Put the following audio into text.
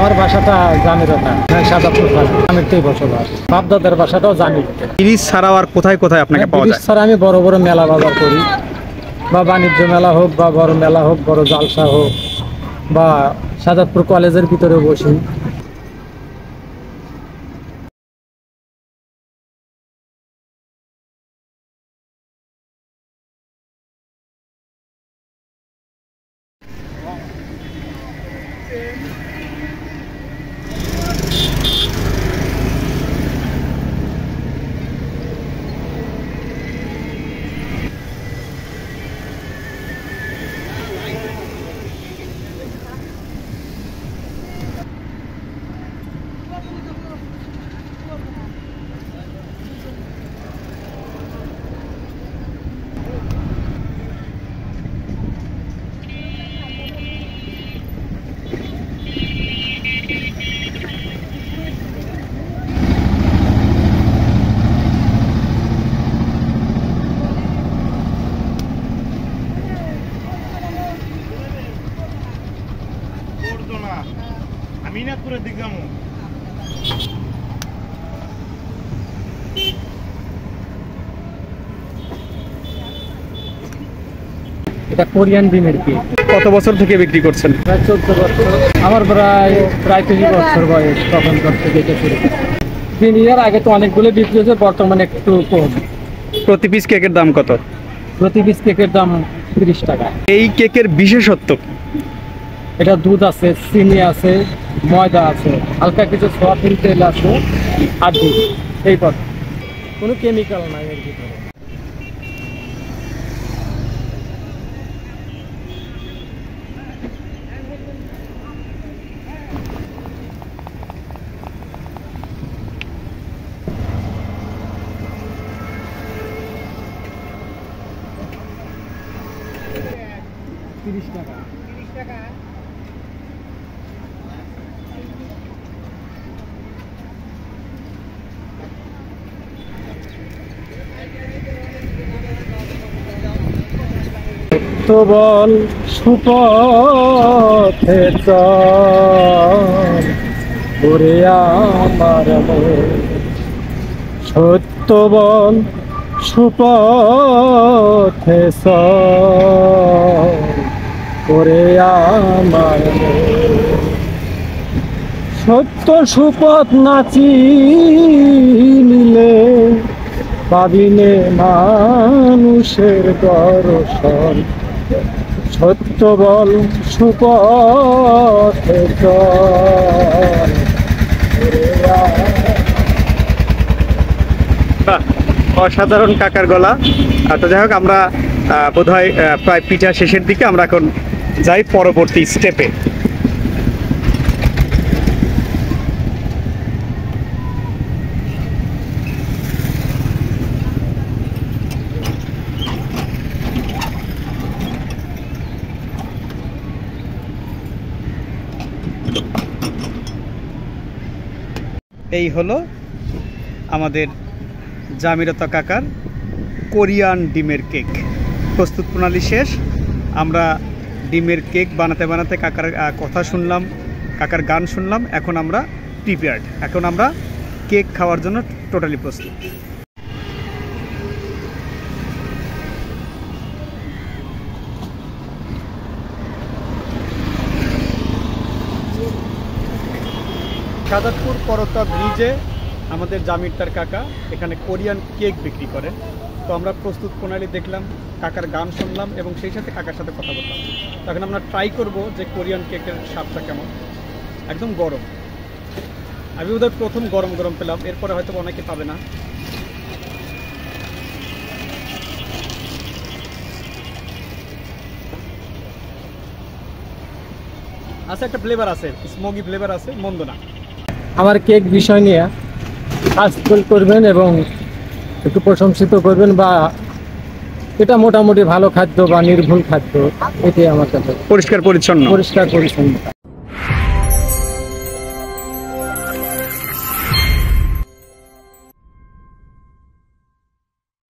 আমার বাসাটা জামিরতা, সাজাপুর জামিরতেই বসবাস। বাপদাদার বাসাটাও জামিরতে। ব্রিজ ছাড়াও আর কোথায় কোথায় আপনাকে পাওয়া যায়? ছাড়া আমি বড় বড় মেলা বাজার করি, বা বাণিজ্য মেলা হোক, বা বড় মেলা হোক, বড় জালসা হোক, বা সাজাদপুর কলেজের ভিতরে বসি। এটা কোরিয়ান ডিমের কেক। কত বছর থেকে বিক্রি করছেন? প্রায় 14 বছর। আমার প্রায় 30 বছর বয়স তখন থেকে এটা শুরু করি। 3 ইয়ার আগে তো অনেকগুলো বিক্রি হয়েছে, বর্তমানে একটু কম। প্রতি পিস কেকের দাম কত? প্রতি পিস কেকের দাম 30 টাকা। এই কেকের বিশেষত্ব? এটা দুধ আছে, চিনি আছে, ময়দা আছে, হালকা কিছু সয়াবিন তেল আছে, আর দুধ। এই পথ কোনো কেমিক্যাল নাই এর ভিতরে। তো বল সুপথে চল ওরে আমার মন, সত্য বল সুপথে চল ওরে আমার মন। সত্য সুপথ নাচি নিলে পাবিনে মানুষের দর্শন, সত্য বল সুপথে চল। অসাধারণ কাকার গলা। তো যাই হোক, আমরা বোধহয় প্রায় পিঠা শেষের দিকে, আমরা এখন যাই পরবর্তী স্টেপে। এই হলো আমাদের জামিরতা কাকার কোরিয়ান ডিমের কেক। প্রস্তুত প্রণালী শেষ। আমরা ডিমের কেক বানাতে বানাতে কাকার কথা শুনলাম, কাকার গান শুনলাম। এখন আমরা প্রিপেয়ার্ড, এখন আমরা কেক খাওয়ার জন্য টোটালি প্রস্তুত। সাজাদপুর করতা ব্রিজে আমাদের জামিরতার কাকা এখানে কোরিয়ান কেক বিক্রি করেন। তো আমরা প্রস্তুত প্রণালী দেখলাম, কাকার গান শুনলাম এবং সেই সাথে কাকার সাথে কথা বললাম। তখন আমরা ট্রাই করব যে কোরিয়ান কেকের স্বাদটা কেমন। একদম গরম, আমি ওদের প্রথম গরম গরম পেলাম, এরপরে হয়তো অনেকে পাবে না। আচ্ছা, একটা ফ্লেভার আছে, স্মোকি ফ্লেভার আছে, মন্দ না। আমার কেক বিষয় নিয়ে কাজ করবেন এবং একটু প্রশংসিত করবেন, বা এটা মোটামুটি ভালো খাদ্য বা নির্ভুল খাদ্য, এটাই আমার কাছে। পরিষ্কার পরিচ্ছন্ন।